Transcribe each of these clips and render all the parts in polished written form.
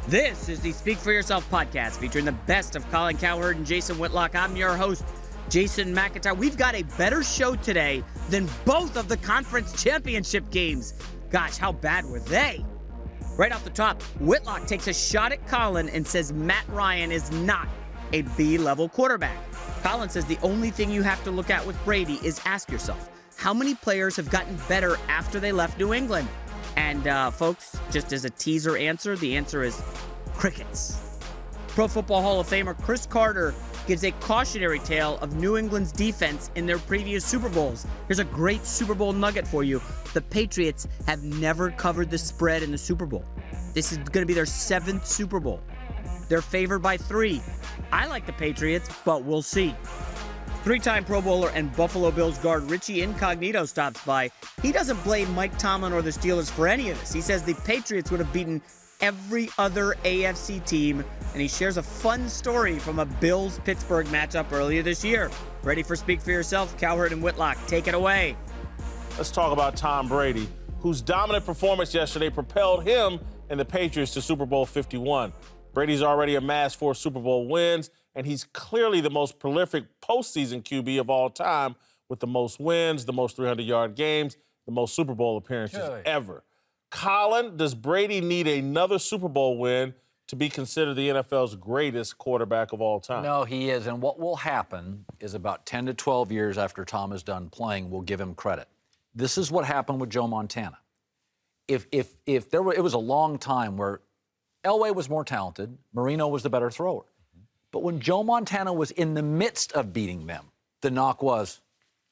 This is the Speak For Yourself podcast featuring the best of Colin Cowherd and Jason Whitlock. I'm your host, Jason McIntyre. We've got a better show today than both of the conference championship games. Gosh, how bad were they? Right off the top, Whitlock takes a shot at Colin and says Matt Ryan is not a B-level quarterback. Colin says the only thing you have to look at with Brady is ask yourself, how many players have gotten better after they left New England? And folks, just as a teaser answer, the answer is crickets. Pro Football Hall of Famer Chris Carter gives a cautionary tale of New England's defense in their previous Super Bowls. Here's a great Super Bowl nugget for you. The Patriots have never covered the spread in the Super Bowl. This is going to be their 7th Super Bowl. They're favored by 3. I like the Patriots, but we'll see. 3-time Pro Bowler and Buffalo Bills guard Richie Incognito stops by. He doesn't blame Mike Tomlin or the Steelers for any of this. He says the Patriots would have beaten every other AFC team, and he shares a fun story from a Bills-Pittsburgh matchup earlier this year. Ready for Speak For Yourself? Cowherd and Whitlock, take it away. Let's talk about Tom Brady, whose dominant performance yesterday propelled him and the Patriots to Super Bowl 51. Brady's already amassed 4 Super Bowl wins, and he's clearly the most prolific postseason QB of all time with the most wins, the most 300-yard games, the most Super Bowl appearances ever. Colin, does Brady need another Super Bowl win to be considered the NFL's greatest quarterback of all time? No, he is. And what will happen is about 10 to 12 years after Tom is done playing, we'll give him credit. This is what happened with Joe Montana. It was a long time where Elway was more talented, Marino was the better thrower. But when Joe Montana was in the midst of beating them, the knock was,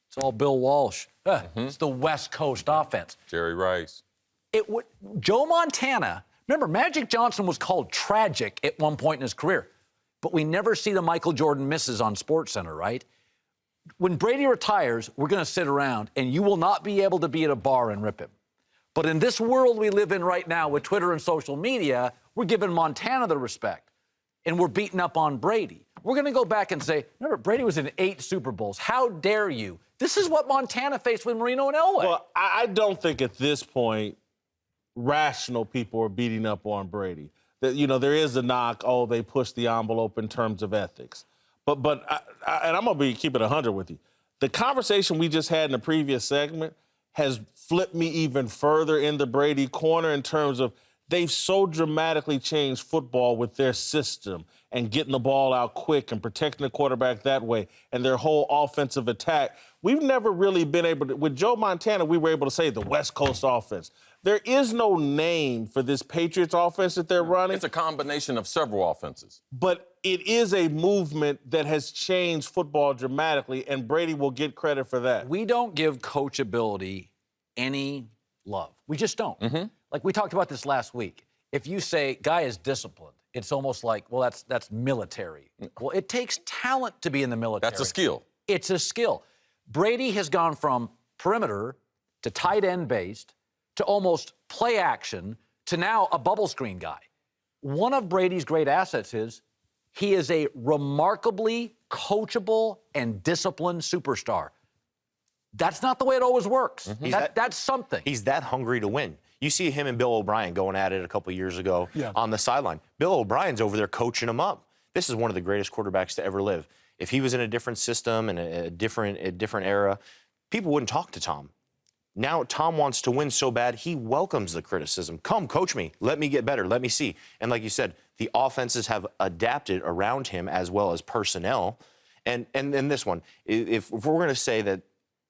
it's all Bill Walsh. It's the West Coast offense. Jerry Rice. Joe Montana, remember, Magic Johnson was called tragic at one point in his career, but we never see the Michael Jordan misses on SportsCenter, right? When Brady retires, we're going to sit around, and you will not be able to be at a bar and rip him. But in this world we live in right now with Twitter and social media, we're giving Montana the respect, and we're beating up on Brady. We're going to go back and say, remember, Brady was in 8 Super Bowls. How dare you? This is what Montana faced with Marino and Elway. Well, I don't think at this point rational people are beating up on Brady. That, you know, there is a knock, they push the envelope in terms of ethics. And I'm going to keep it 100 with you. The conversation we just had in the previous segment has flipped me even further in the Brady corner in terms of they've so dramatically changed football with their system and getting the ball out quick and protecting the quarterback that way and their whole offensive attack. We've never really been able to, with Joe Montana, we were able to say the West Coast offense. There is no name for this Patriots offense that they're running. It's a combination of several offenses. But it is a movement that has changed football dramatically, and Brady will get credit for that. We don't give coachability any love. We just don't. Like we talked about this last week. If you say, guy is disciplined, it's almost like, well, that's military. Well, it takes talent to be in the military. That's a skill. It's a skill. Brady has gone from perimeter to tight end based to almost play action to now a bubble screen guy. One of Brady's great assets is he is a remarkably coachable and disciplined superstar. That's not the way it always works. That's something. He's that hungry to win. You see him and Bill O'Brien going at it a couple years ago on the sideline. Bill O'Brien's over there coaching him up. This is one of the greatest quarterbacks to ever live. If he was in a different system and a different era, people wouldn't talk to Tom. Now Tom wants to win so bad, he welcomes the criticism. Come, coach me. Let me get better. Let me see. And like you said, the offenses have adapted around him as well as personnel. And this one, if we're going to say that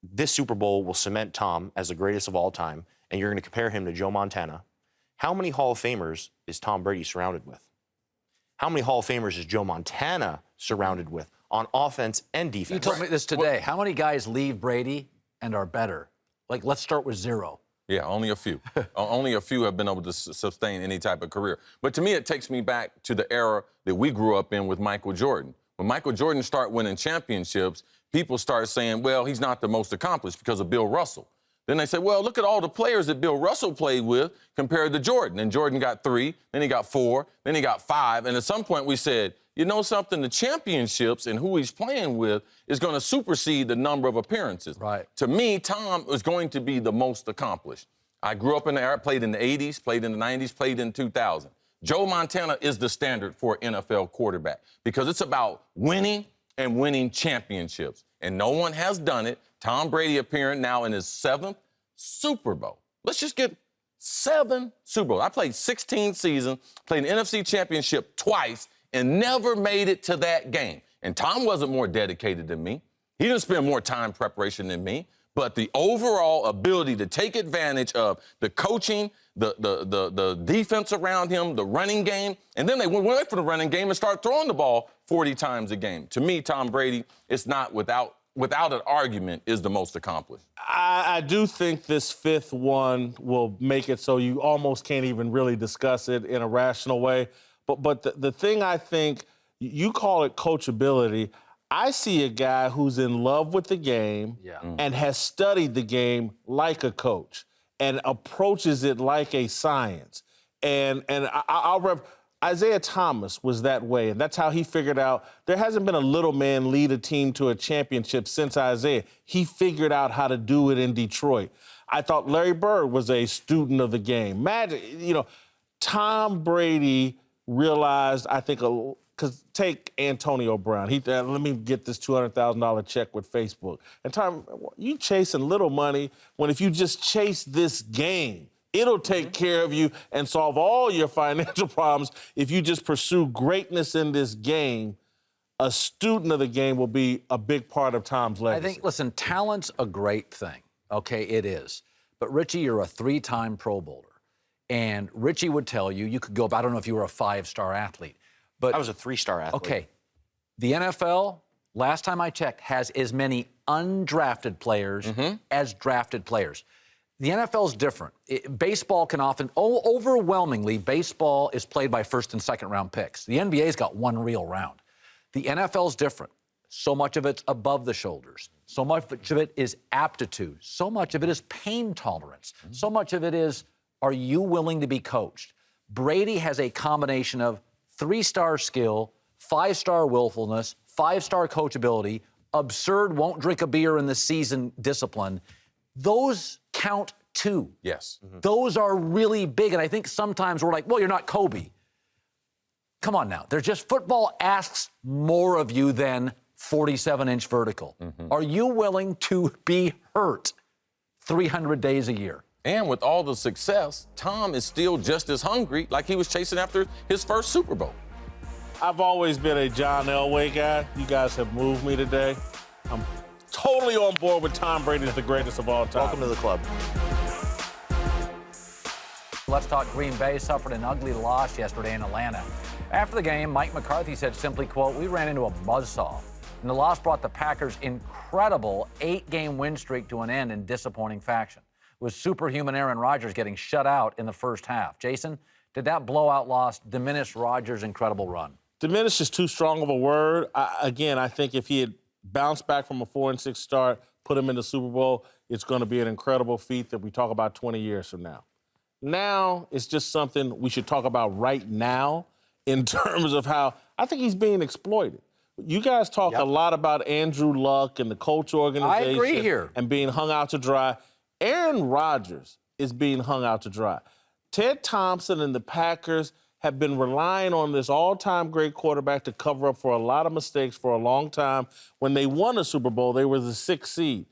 this Super Bowl will cement Tom as the greatest of all time, and you're going to compare him to Joe Montana, how many Hall of Famers is Tom Brady surrounded with? How many Hall of Famers is Joe Montana surrounded with on offense and defense? You told me this today. How many guys leave Brady and are better? Like, let's start with 0. Yeah, only a few. Only a few have been able to sustain any type of career. But to me, it takes me back to the era that we grew up in with Michael Jordan. When Michael Jordan started winning championships, people started saying, well, he's not the most accomplished because of Bill Russell. Then they say, well, look at all the players that Bill Russell played with compared to Jordan. And Jordan got 3, then he got 4, then he got 5. And at some point we said, you know something, the championships and who he's playing with is going to supersede the number of appearances. Right. To me, Tom is going to be the most accomplished. I grew up in the era, played in the 80s, played in the 90s, played in 2000. Joe Montana is the standard for an NFL quarterback because it's about winning and winning championships. And no one has done it. Tom Brady appearing now in his 7th Super Bowl. Let's just get 7 Super Bowls. I played 16 seasons, played an NFC championship twice, and never made it to that game. And Tom wasn't more dedicated than me. He didn't spend more time preparation than me. But the overall ability to take advantage of the coaching, the defense around him, the running game, and then they went away from the running game and started throwing the ball 40 times a game. To me, Tom Brady, it's not without an argument, is the most accomplished. I do think this 5th one will make it so you almost can't even really discuss it in a rational way. But the thing I think, you call it coachability. I see a guy who's in love with the game and has studied the game like a coach and approaches it like a science. And Isaiah Thomas was that way, and that's how he figured out. There hasn't been a little man lead a team to a championship since Isaiah. He figured out how to do it in Detroit. I thought Larry Bird was a student of the game. Magic, Tom Brady realized, I think, because take Antonio Brown. Let me get this $200,000 check with Facebook. And Tom, you chasing little money when if you just chase this game, it'll take care of you and solve all your financial problems. If you just pursue greatness in this game, a student of the game will be a big part of Tom's legacy. I think, listen, talent's a great thing. Okay, it is. But, Richie, you're a 3-time Pro Bowler. And Richie would tell you, you could go, I don't know if you were a 5-star athlete. But I was a 3-star athlete. Okay. The NFL, last time I checked, has as many undrafted players as drafted players. The NFL is different. Baseball can often, overwhelmingly, baseball is played by 1st and 2nd round picks. The NBA's got one real round. The NFL is different. So much of it's above the shoulders. So much of it is aptitude. So much of it is pain tolerance. So much of it is, are you willing to be coached? Brady has a combination of 3-star skill, 5-star willfulness, 5-star coachability, absurd won't drink a beer in the season discipline. Those count too. Yes. Those are really big. And I think sometimes we're like, well, you're not Kobe. Come on now. There's just football asks more of you than 47-inch vertical. Are you willing to be hurt 300 days a year? And with all the success, Tom is still just as hungry like he was chasing after his first Super Bowl. I've always been a John Elway guy. You guys have moved me today. I'm totally on board with Tom Brady as the greatest of all time. Welcome to the club. Let's talk Green Bay. Suffered an ugly loss yesterday in Atlanta. After the game, Mike McCarthy said simply, quote, "We ran into a buzzsaw." And the loss brought the Packers' incredible 8-game win streak to an end in disappointing fashion. It was superhuman Aaron Rodgers getting shut out in the first half. Jason, did that blowout loss diminish Rodgers' incredible run? Diminish is too strong of a word. I think if he had bounced back from a 4-6 start, put him in the Super Bowl, it's going to be an incredible feat that we talk about 20 years from now. Now, it's just something we should talk about right now in terms of how I think he's being exploited. You guys talk a lot about Andrew Luck and the Colts organization. I agree here. And being hung out to dry. Aaron Rodgers is being hung out to dry. Ted Thompson and the Packers have been relying on this all-time great quarterback to cover up for a lot of mistakes for a long time. When they won a Super Bowl, they were the 6th seed.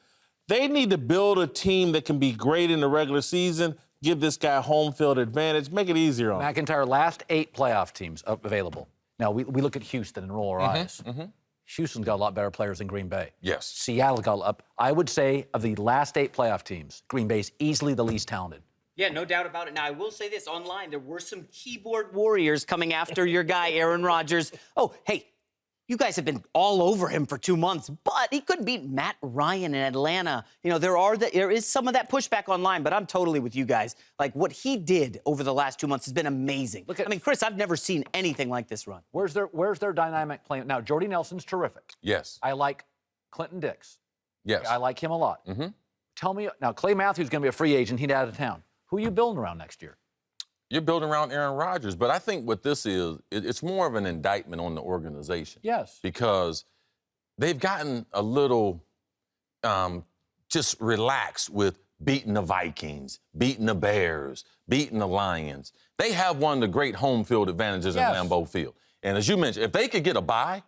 They need to build a team that can be great in the regular season, give this guy home field advantage, make it easier on him. McIntyre, last 8 playoff teams available. Now, we look at Houston and roll our eyes. Houston's got a lot better players than Green Bay. Yes. Seattle got up. I would say of the last 8 playoff teams, Green Bay's easily the least talented. Yeah, no doubt about it. Now, I will say this. Online, there were some keyboard warriors coming after your guy, Aaron Rodgers. Oh, hey, you guys have been all over him for 2 months, but he couldn't beat Matt Ryan in Atlanta. You know, there is some of that pushback online, but I'm totally with you guys. Like, what he did over the last 2 months has been amazing. I mean, Chris, I've never seen anything like this run. Where's their dynamic playing? Now, Jordy Nelson's terrific. Yes. I like Clinton Dix. Yes. I like him a lot. Tell me, now, Clay Matthews is going to be a free agent. He's out of town. Who are you building around next year? You're building around Aaron Rodgers, but I think what this is, it's more of an indictment on the organization. Yes. Because they've gotten a little just relaxed with beating the Vikings, beating the Bears, beating the Lions. They have one of the great home field advantages in Lambeau Field. And as you mentioned, if they could get a bye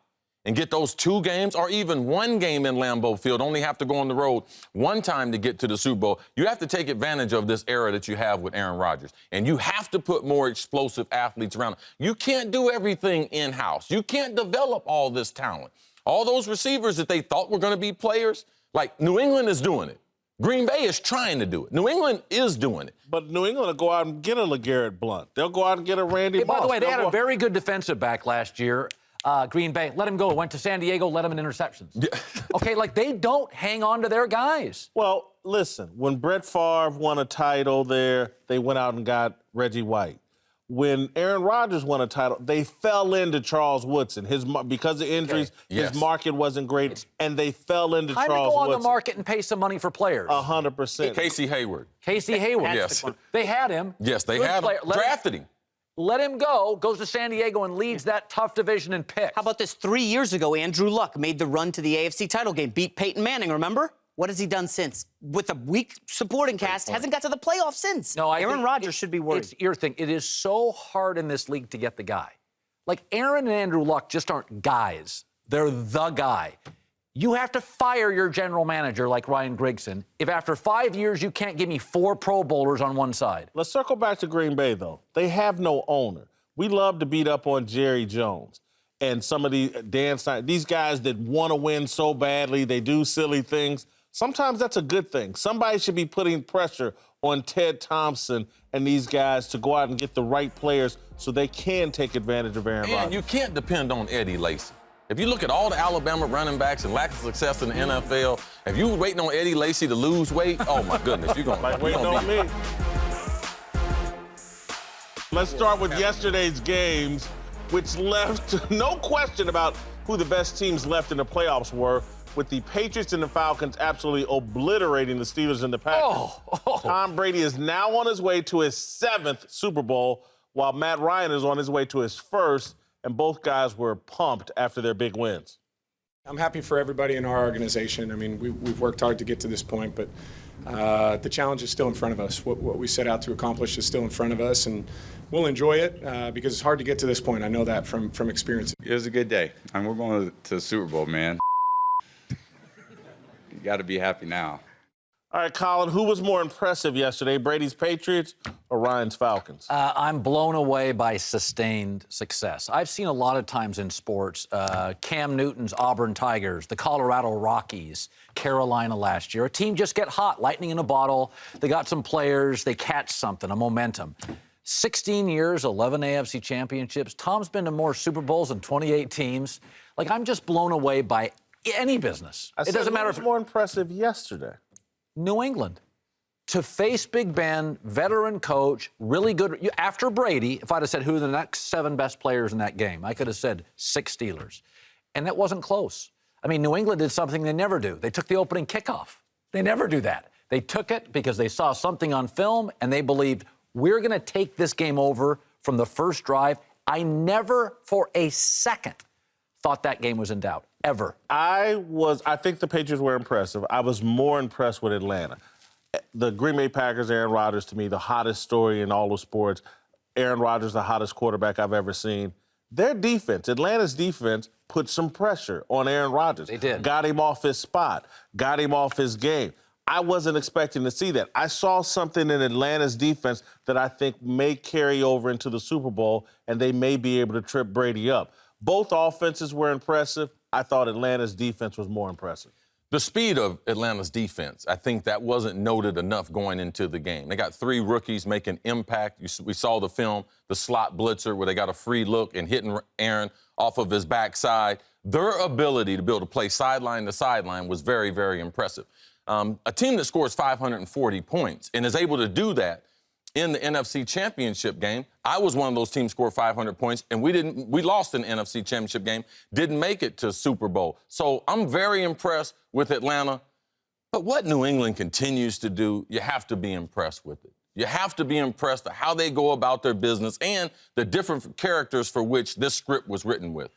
and get those 2 games or even 1 game in Lambeau Field, only have to go on the road 1 time to get to the Super Bowl, you have to take advantage of this era that you have with Aaron Rodgers. And you have to put more explosive athletes around. You can't do everything in-house. You can't develop all this talent. All those receivers that they thought were going to be players, like New England is doing it. Green Bay is trying to do it. New England is doing it. But New England will go out and get a LeGarrette Blount. They'll go out and get a Randy Moss. By the way, they had a very good defensive back last year. Green Bay, let him go. Went to San Diego, let him in interceptions. Yeah. Okay, like they don't hang on to their guys. Well, listen, when Brett Favre won a title there, they went out and got Reggie White. When Aaron Rodgers won a title, they fell into Charles Woodson. Because of injuries, his market wasn't great, and they fell into Charles Woodson. Time to go on the market and pay some money for players. 100%. Casey Hayward. Casey Hayward. Yes. They had him. Yes, they had him. Drafted him. Let him go, goes to San Diego and leads that tough division in picks. How about this? 3 years ago, Andrew Luck made the run to the AFC title game, beat Peyton Manning, remember? What has he done since? With a weak supporting cast, hasn't got to the playoffs since. No, Aaron Rodgers should be worried. It's your thing. It is so hard in this league to get the guy. Like, Aaron and Andrew Luck just aren't guys. They're the guy. You have to fire your general manager like Ryan Grigson if after 5 years you can't give me 4 Pro Bowlers on one side. Let's circle back to Green Bay, though. They have no owner. We love to beat up on Jerry Jones and some of the Dan Snyder. These guys that want to win so badly, they do silly things. Sometimes that's a good thing. Somebody should be putting pressure on Ted Thompson and these guys to go out and get the right players so they can take advantage of Aaron Rodgers. And you can't depend on Eddie Lacy. If you look at all the Alabama running backs and lack of success in the NFL, if you were waiting on Eddie Lacy to lose weight, oh my goodness, you're going to waiting on me. Let's start with yesterday's games, which left no question about who the best teams left in the playoffs were, with the Patriots and the Falcons absolutely obliterating the Steelers and the Packers. Tom Brady is now on his way to his 7th Super Bowl, while Matt Ryan is on his way to his 1st. And both guys were pumped after their big wins. I'm happy for everybody in our organization. I mean, we've worked hard to get to this point, but the challenge is still in front of us. What we set out to accomplish is still in front of us, and we'll enjoy it because it's hard to get to this point. I know that from experience. It was a good day. I mean, we're going to the Super Bowl, man. You got to be happy now. All right, Colin, who was more impressive yesterday, Brady's Patriots or Ryan's Falcons? I'm blown away by sustained success. I've seen a lot of times in sports, Cam Newton's Auburn Tigers, the Colorado Rockies, Carolina last year. A team just get hot, lightning in a bottle. They got some players. They catch something, a momentum. 16 years, 11 AFC championships. Tom's been to more Super Bowls than 28 teams. Like, I'm just blown away by any business. It doesn't matter if it's more impressive yesterday. New England. To face Big Ben, veteran coach, really good. After Brady, if I'd have said who are the next 7 best players in that game, I could have said 6 Steelers. And that wasn't close. I mean, New England did something they never do. They took the opening kickoff. They never do that. They took it because they saw something on film and they believed, we're going to take this game over from the first drive. I never for a second thought that game was in doubt, ever. I think the Patriots were impressive. I was more impressed with Atlanta. The Green Bay Packers, Aaron Rodgers, to me, the hottest story in all of sports. Aaron Rodgers, the hottest quarterback I've ever seen. Their defense, Atlanta's defense, put some pressure on Aaron Rodgers. They did. Got him off his spot, got him off his game. I wasn't expecting to see that. I saw something in Atlanta's defense that I think may carry over into the Super Bowl, and they may be able to trip Brady up. Both offenses were impressive. I thought Atlanta's defense was more impressive. The speed of Atlanta's defense, I think that wasn't noted enough going into the game. They got 3 rookies making impact. We saw the film, the slot blitzer, where they got a free look and hitting Aaron off of his backside. Their ability to be able to play sideline to sideline was very, very impressive. A team that scores 540 points and is able to do that in the NFC Championship game. I was one of those teams scored 500 points, and we lost in the NFC Championship game, didn't make it to Super Bowl. So I'm very impressed with Atlanta. But what New England continues to do, you have to be impressed with it. You have to be impressed with how they go about their business and the different characters for which this script was written with.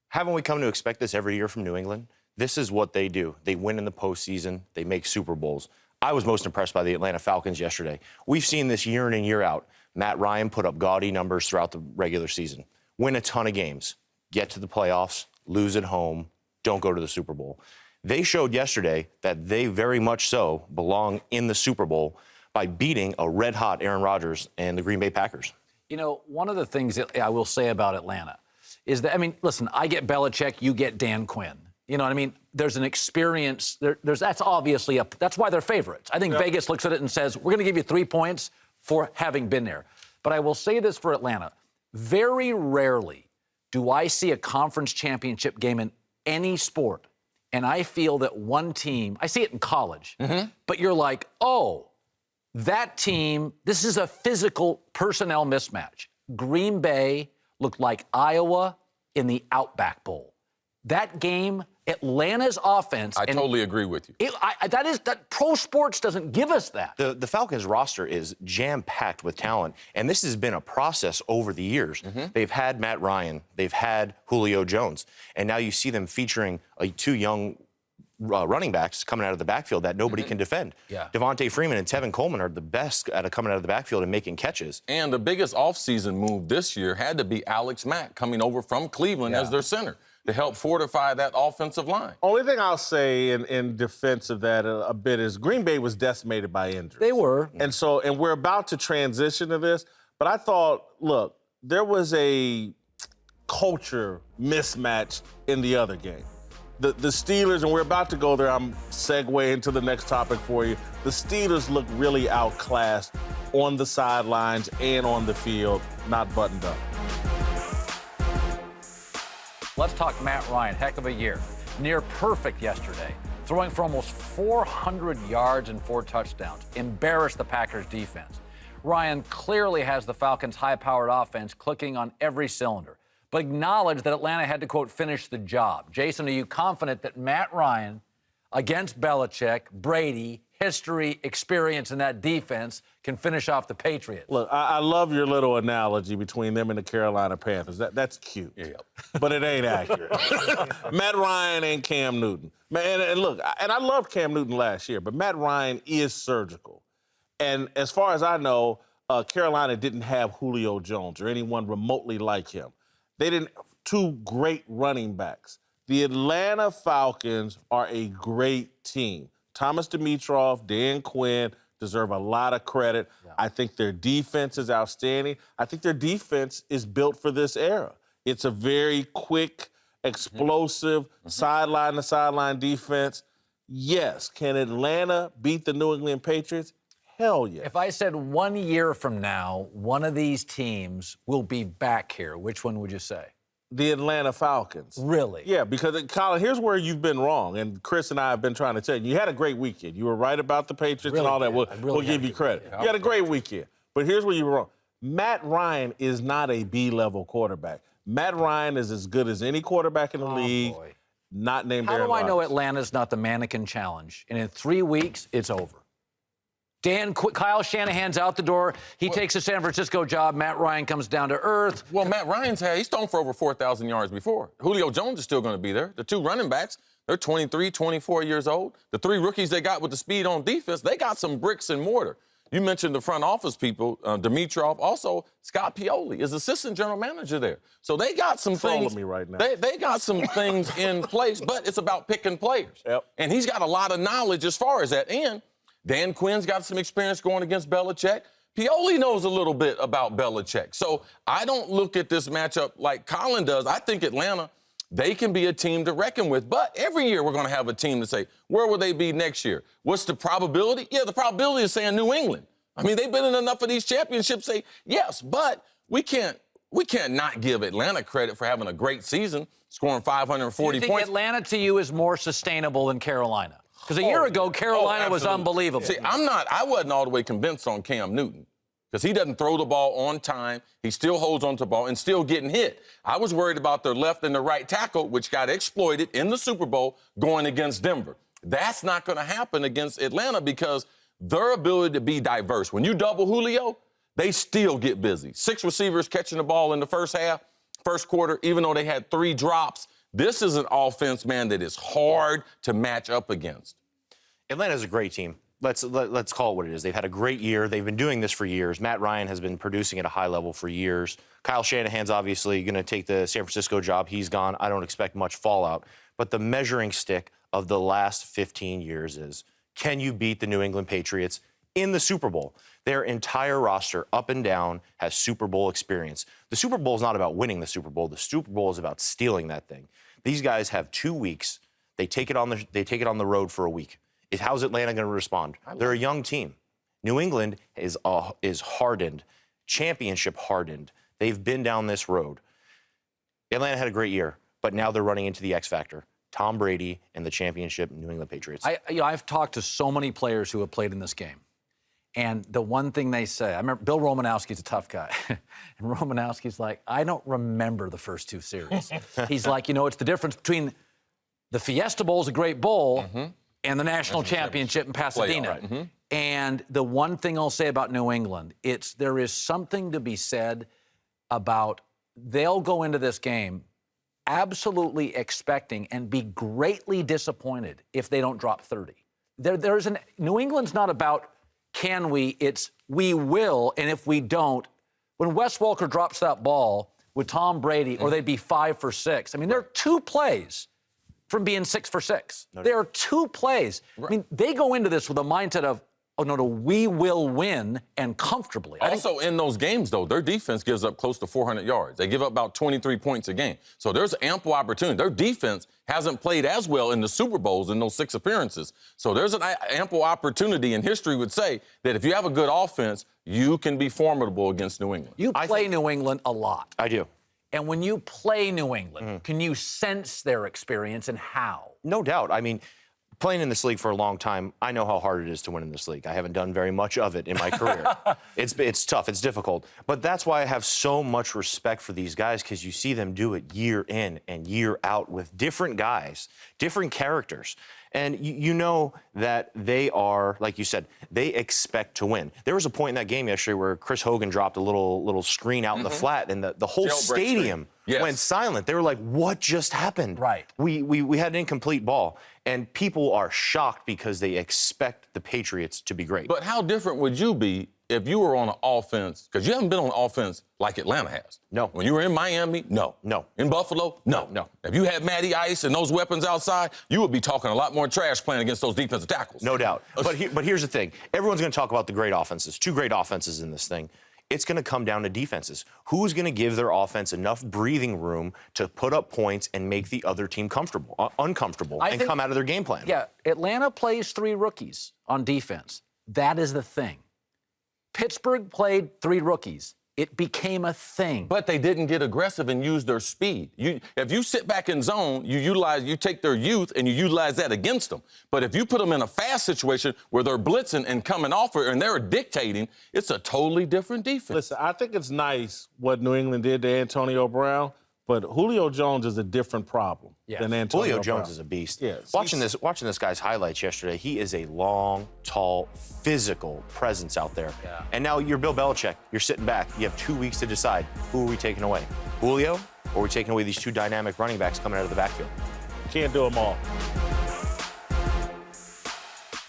Haven't we come to expect this every year from New England? This is what they do. They win in the postseason. They make Super Bowls. I was most impressed by the Atlanta Falcons yesterday. We've seen this year in and year out. Matt Ryan put up gaudy numbers throughout the regular season, win a ton of games, get to the playoffs, lose at home, don't go to the Super Bowl. They showed yesterday that they very much so belong in the Super Bowl by beating a red-hot Aaron Rodgers and the Green Bay Packers. You know, one of the things that I will say about Atlanta is that, I mean, listen, I get Belichick, you get Dan Quinn. You know what I mean? There's an experience. That's obviously that's why they're favorites. I think Vegas looks at it and says, we're going to give you 3 points for having been there. But I will say this for Atlanta. Very rarely do I see a conference championship game in any sport, and I feel that one team, I see it in college, but you're like, oh, that team, this is a physical personnel mismatch. Green Bay looked like Iowa in the Outback Bowl. That game, Atlanta's offense. I totally agree with you. That pro sports doesn't give us that. The Falcons roster is jam-packed with talent, and this has been a process over the years. They've had Matt Ryan, they've had Julio Jones, and now you see them featuring 2 young running backs coming out of the backfield that nobody can defend. Devontae Freeman and Tevin Coleman are the best at coming out of the backfield and making catches. And the biggest offseason move this year had to be Alex Mack coming over from Cleveland as their center to help fortify that offensive line. Only thing I'll say in defense of that a bit is Green Bay was decimated by injuries. They were. And we're about to transition to this, but I thought, look, there was a culture mismatch in the other game. The Steelers, and we're about to go there, I'm segueing to the next topic for you. The Steelers look really outclassed on the sidelines and on the field, not buttoned up. Let's talk Matt Ryan. Heck of a year. Near perfect yesterday. Throwing for almost 400 yards and 4 touchdowns. Embarrassed the Packers defense. Ryan clearly has the Falcons' high-powered offense clicking on every cylinder, but acknowledged that Atlanta had to, quote, finish the job. Jason, are you confident that Matt Ryan, against Belichick, Brady, history, experience in that defense, can finish off the Patriots? Look, I love your little analogy between them and the Carolina Panthers. That's cute. But it ain't accurate. Matt Ryan ain't Cam Newton. Man, and look, I loved Cam Newton last year, but Matt Ryan is surgical. And as far as I know, Carolina didn't have Julio Jones or anyone remotely like him. They didn't have 2 great running backs. The Atlanta Falcons are a great team. Thomas Dimitroff, Dan Quinn deserve a lot of credit. I think their defense is outstanding. I think their defense is built for this era. It's a very quick, explosive, sideline-to-sideline defense. Yes. Can Atlanta beat the New England Patriots? Hell yeah. If I said 1 year from now, one of these teams will be back here, which one would you say? The Atlanta Falcons. Really? Yeah, because, Colin, here's where you've been wrong, and Chris and I have been trying to tell you. You had a great weekend. You were right about the Patriots and all that. We'll give you credit. You had a great weekend. But here's where you were wrong. Matt Ryan is not a B-level quarterback. Matt Ryan is as good as any quarterback in the league, not named Aaron Rodgers. How do I know Atlanta's not the mannequin challenge? And in 3 weeks, it's over. Kyle Shanahan's out the door. He takes a San Francisco job. Matt Ryan comes down to earth. Well, Matt Ryan's he's thrown for over 4,000 yards before. Julio Jones is still going to be there. The 2 running backs, they're 23, 24 years old. The 3 rookies they got with the speed on defense, they got some bricks and mortar. You mentioned the front office people, Dimitroff. Also, Scott Pioli is assistant general manager there. So they got some things. Me right now. They got some things in place, but it's about picking players. And he's got a lot of knowledge as far as that. And Dan Quinn's got some experience going against Belichick. Pioli knows a little bit about Belichick. So I don't look at this matchup like Colin does. I think Atlanta, they can be a team to reckon with. But every year we're going to have a team to say, where will they be next year? What's the probability? Yeah, the probability is saying New England. I mean, they've been in enough of these championships, say, yes, but we can't not give Atlanta credit for having a great season, scoring 540 points. Do you think Atlanta to you is more sustainable than Carolina? Because a year ago, Carolina was unbelievable. See, I wasn't all the way convinced on Cam Newton because he doesn't throw the ball on time. He still holds onto the ball and still getting hit. I was worried about their left and their right tackle, which got exploited in the Super Bowl going against Denver. That's not going to happen against Atlanta because their ability to be diverse. When you double Julio, they still get busy. 6 receivers catching the ball in the first half, first quarter, even though they had 3 drops. This is an offense, man, that is hard to match up against. Atlanta's a great team. let's call it what it is. They've had a great year. They've been doing this for years. Matt Ryan has been producing at a high level for years. Kyle Shanahan's obviously going to take the San Francisco job. He's gone. I don't expect much fallout. But the measuring stick of the last 15 years is, can you beat the New England Patriots in the Super Bowl? Their entire roster, up and down, has Super Bowl experience. The Super Bowl is not about winning the Super Bowl. The Super Bowl is about stealing that thing. These guys have 2 weeks. They take it on the road for a week. How's Atlanta going to respond? They're a young team. New England is hardened, championship hardened. They've been down this road. Atlanta had a great year, but now they're running into the X factor. Tom Brady and the championship New England Patriots. I've talked to so many players who have played in this game. And the one thing they say, I remember Bill Romanowski's a tough guy. And Romanowski's like, I don't remember the first 2 series. He's like, it's the difference between the Fiesta Bowl is a great bowl and the national championship in Pasadena. And the one thing I'll say about New England, there is something to be said about they'll go into this game absolutely expecting and be greatly disappointed if they don't drop 30. New England's not about can we, it's we will, and if we don't, when Wes Welker drops that ball with Tom Brady, or they'd be 5 for 6. I mean, they're 2 plays from being 6 for 6. There are 2 plays. Right. I mean, they go into this with a mindset of, oh, no, we will win, and comfortably. Also, in those games, though, their defense gives up close to 400 yards. They give up about 23 points a game. So there's ample opportunity. Their defense hasn't played as well in the Super Bowls in those 6 appearances. So there's an ample opportunity, and history would say that if you have a good offense, you can be formidable against New England. You play New England a lot. I do. And when you play New England, can you sense their experience and how? No doubt. I mean, playing in this league for a long time, I know how hard it is to win in this league. I haven't done very much of it in my career. It's tough. It's difficult. But that's why I have so much respect for these guys, because you see them do it year in and year out with different guys, different characters. And you know that they are, like you said, they expect to win. There was a point in that game yesterday where Chris Hogan dropped a little screen out in the flat, and the whole stadium went silent. They were like, what just happened? Right. We had an incomplete ball. And people are shocked because they expect the Patriots to be great. But how different would you be if you were on an offense? Because you haven't been on offense like Atlanta has. No. When you were in Miami, no. No. In Buffalo, no. No. If you had Matty Ice and those weapons outside, you would be talking a lot more trash playing against those defensive tackles. No doubt. But here's the thing. Everyone's going to talk about the great offenses. 2 great offenses in this thing. It's going to come down to defenses. Who's going to give their offense enough breathing room to put up points and make the other team uncomfortable, and come out of their game plan? Yeah, Atlanta plays 3 rookies on defense. That is the thing. Pittsburgh played 3 rookies. It became a thing. But they didn't get aggressive and use their speed. If you sit back in zone, you take their youth and you utilize that against them. But if you put them in a fast situation where they're blitzing and coming off it and they're dictating, it's a totally different defense. Listen, I think it's nice what New England did to Antonio Brown, but Julio Jones is a different problem than Antonio Julio Brown. Jones is a beast. Yes. Watching this guy's highlights yesterday, he is a long, tall, physical presence out there. Yeah. And now you're Bill Belichick. You're sitting back. You have 2 weeks to decide, who are we taking away? Julio, or are we taking away these 2 dynamic running backs coming out of the backfield? Can't do them all.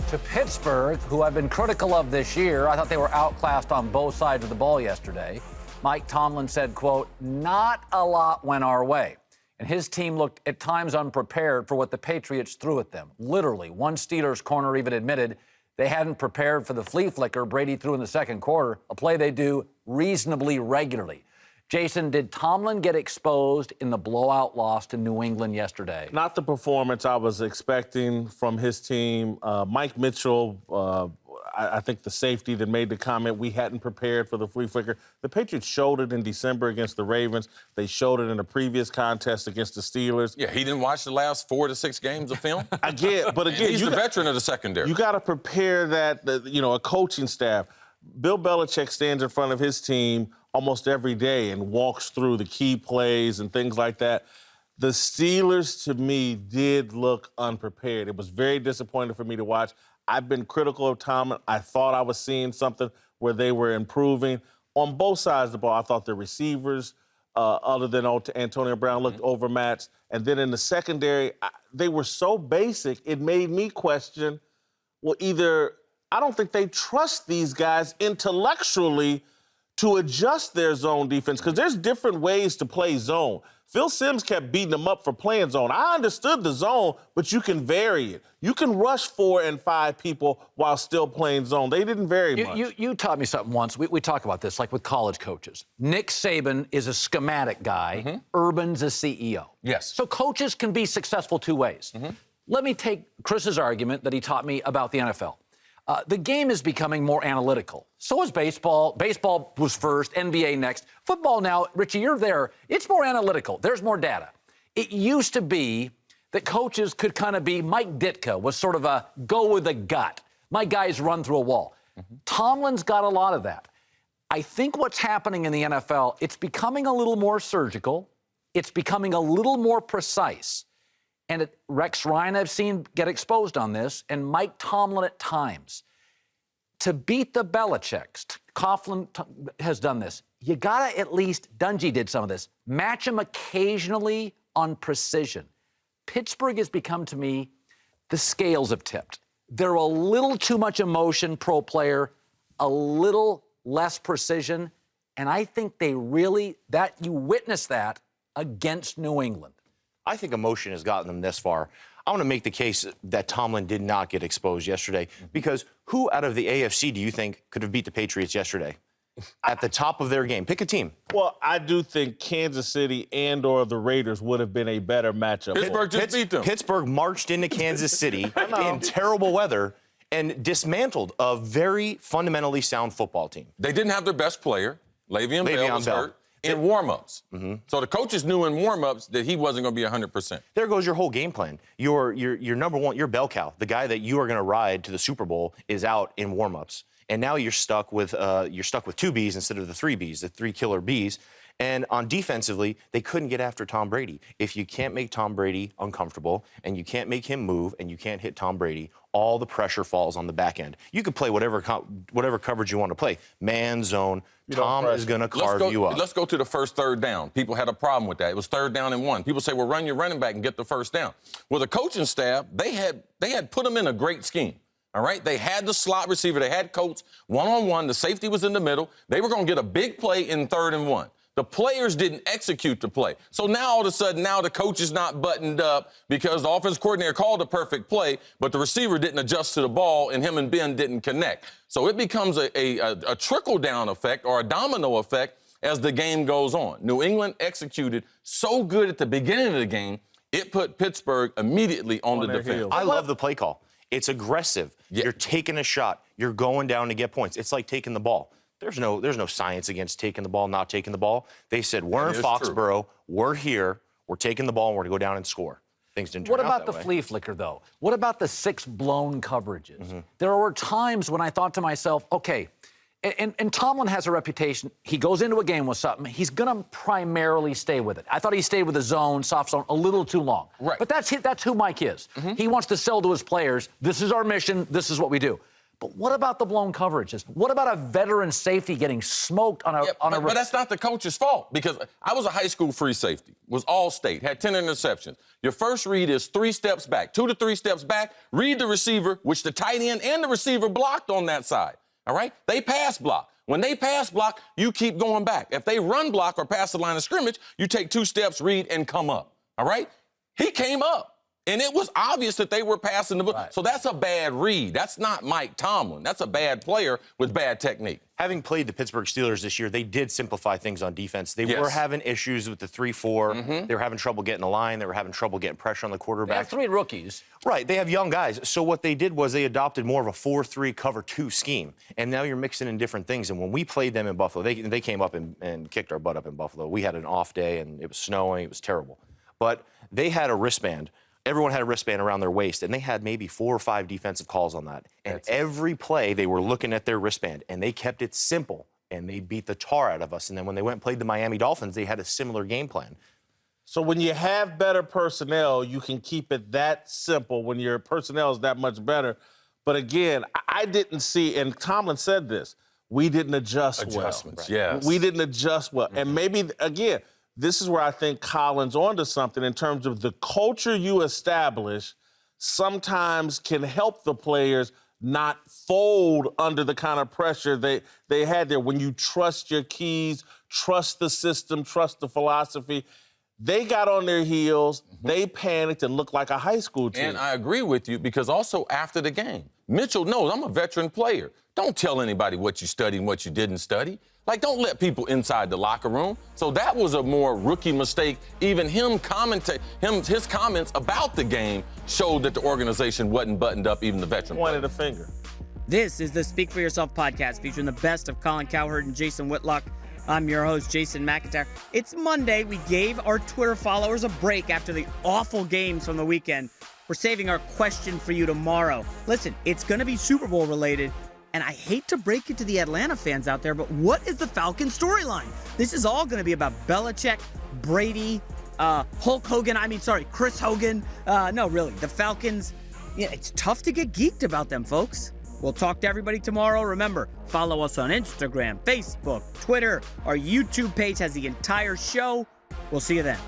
To Pittsburgh, who I've been critical of this year, I thought they were outclassed on both sides of the ball yesterday. Mike Tomlin said, quote, not a lot went our way. And his team looked at times unprepared for what the Patriots threw at them. Literally, one Steelers corner even admitted they hadn't prepared for the flea flicker Brady threw in the second quarter, a play they do reasonably regularly. Jason, did Tomlin get exposed in the blowout loss to New England yesterday? Not the performance I was expecting from his team. Mike Mitchell, I think the safety that made the comment, we hadn't prepared for the flea flicker. The Patriots showed it in December against the Ravens. They showed it in a previous contest against the Steelers. Yeah, he didn't watch the last 4 to 6 games of film. I get, but again, he's the veteran of the secondary. You got to prepare that, a coaching staff. Bill Belichick stands in front of his team almost every day and walks through the key plays and things like that. The Steelers, to me, did look unprepared. It was very disappointing for me to watch. I've been critical of Tomlin. I thought I was seeing something where they were improving. On both sides of the ball, I thought the receivers, other than Antonio Brown, looked overmatched. And then in the secondary, they were so basic, it made me question, well, either I don't think they trust these guys intellectually to adjust their zone defense, because there's different ways to play zone. Phil Simms kept beating them up for playing zone. I understood the zone, but you can vary it. You can rush 4 and 5 people while still playing zone. They didn't vary much. You taught me something once. We talk about this, like with college coaches. Nick Saban is a schematic guy. Urban's a CEO. Yes. So coaches can be successful 2 ways. Let me take Chris's argument that he taught me about the NFL. The game is becoming more analytical. So is baseball. Baseball was first, NBA next. Football now, Richie, you're there. It's more analytical. There's more data. It used to be that coaches could kind of be, Mike Ditka was sort of a go with the gut. My guys run through a wall. Tomlin's got a lot of that. I think what's happening in the NFL, it's becoming a little more surgical. It's becoming a little more precise. And Rex Ryan, I've seen get exposed on this, and Mike Tomlin at times. To beat the Belichicks, Coughlin has done this. You gotta at least, Dungy did some of this, match them occasionally on precision. Pittsburgh has become, to me, the scales have tipped. They're a little too much emotion, pro player, a little less precision, and I think they really, that you witness that against New England. I think emotion has gotten them this far. I want to make the case that Tomlin did not get exposed yesterday, because who out of the AFC do you think could have beat the Patriots yesterday at the top of their game? Pick a team. Well, I do think Kansas City and or the Raiders would have been a better matchup. Pittsburgh just beat them. Pittsburgh marched into Kansas City in terrible weather and dismantled a very fundamentally sound football team. They didn't have their best player. Le'Veon Bell was hurt. In warm-ups. So the coaches knew in warm-ups that he wasn't going to be 100%. There goes your whole game plan. Your number one, your bell cow, the guy that you are going to ride to the Super Bowl, is out in warm-ups. And now you're stuck with 2 Bs instead of the 3 Bs, the 3 killer Bs. And on defensively, they couldn't get after Tom Brady. If you can't make Tom Brady uncomfortable and you can't make him move and you can't hit Tom Brady, all the pressure falls on the back end. You can play whatever coverage you want to play. Man, zone. Tom is going to carve you up. Let's go to the first 3rd down. People had a problem with that. It was 3rd down and 1. People say, well, run your running back and get the first down. Well, the coaching staff, they had put them in a great scheme. All right? They had the slot receiver. They had Coates one-on-one. The safety was in the middle. They were going to get a big play in 3rd and 1. The players didn't execute the play. So now all of a sudden, now the coach is not buttoned up because the offense coordinator called a perfect play, but the receiver didn't adjust to the ball and him and Ben didn't connect. So it becomes a trickle-down effect or a domino effect as the game goes on. New England executed so good at the beginning of the game, it put Pittsburgh immediately on the defense. I love the play call. It's aggressive. Yeah. You're taking a shot. You're going down to get points. It's like taking the ball. There's no science against taking the ball, not taking the ball. They said, we're in Foxborough, we're here, we're taking the ball, and we're going to go down and score. Things didn't turn out that way. What about the flea flicker, though? What about the 6 blown coverages? There were times when I thought to myself, okay, and Tomlin has a reputation. He goes into a game with something. He's going to primarily stay with it. I thought he stayed with the zone, soft zone, a little too long. Right. But that's who Mike is. He wants to sell to his players, this is our mission, this is what we do. But what about the blown coverages? What about a veteran safety getting smoked on a... But that's not the coach's fault, because I was a high school free safety, was all state, had 10 interceptions. Your first read is 3 steps back, 2 to 3 steps back, read the receiver, which the tight end and the receiver blocked on that side, all right? They pass block. When they pass block, you keep going back. If they run block or pass the line of scrimmage, you take 2 steps, read, and come up, all right? He came up. And it was obvious that they were passing the ball. Right. So that's a bad read. That's not Mike Tomlin. That's a bad player with bad technique. Having played the Pittsburgh Steelers this year, they did simplify things on defense. They were having issues with the 3-4. They were having trouble getting the line. They were having trouble getting pressure on the quarterback. They have 3 rookies. Right. They have young guys. So what they did was they adopted more of a 4-3 cover 2 scheme. And now you're mixing in different things. And when we played them in Buffalo, they came up and kicked our butt up in Buffalo. We had an off day, and it was snowing. It was terrible. But they had a wristband. Everyone had a wristband around their waist, and they had maybe 4 or 5 defensive calls on that. And every play, they were looking at their wristband, and they kept it simple, and they beat the tar out of us. And then when they went and played the Miami Dolphins, they had a similar game plan. So when you have better personnel, you can keep it that simple when your personnel is that much better. But again, I didn't see, and Tomlin said this, we didn't adjust well. Adjustments, yes. We didn't adjust well. And maybe, again, this is where I think Colin's onto something in terms of the culture you establish sometimes can help the players not fold under the kind of pressure they had there. When you trust your keys, trust the system, trust the philosophy, they got on their heels, they panicked and looked like a high school team. And I agree with you because also after the game, Mitchell knows I'm a veteran player. Don't tell anybody what you studied and what you didn't study. Like, don't let people inside the locker room. So that was a more rookie mistake. Even his comments about the game showed that the organization wasn't buttoned up, even the veteran Pointed players. a finger. This is the Speak For Yourself podcast featuring the best of Colin Cowherd and Jason Whitlock. I'm your host, Jason McIntyre. It's Monday. We gave our Twitter followers a break after the awful games from the weekend. We're saving our question for you tomorrow. Listen, it's going to be Super Bowl related, and I hate to break it to the Atlanta fans out there, but what is the Falcons storyline? This is all going to be about Belichick, Brady, Chris Hogan. No, really, the Falcons. Yeah, it's tough to get geeked about them, folks. We'll talk to everybody tomorrow. Remember, follow us on Instagram, Facebook, Twitter. Our YouTube page has the entire show. We'll see you then.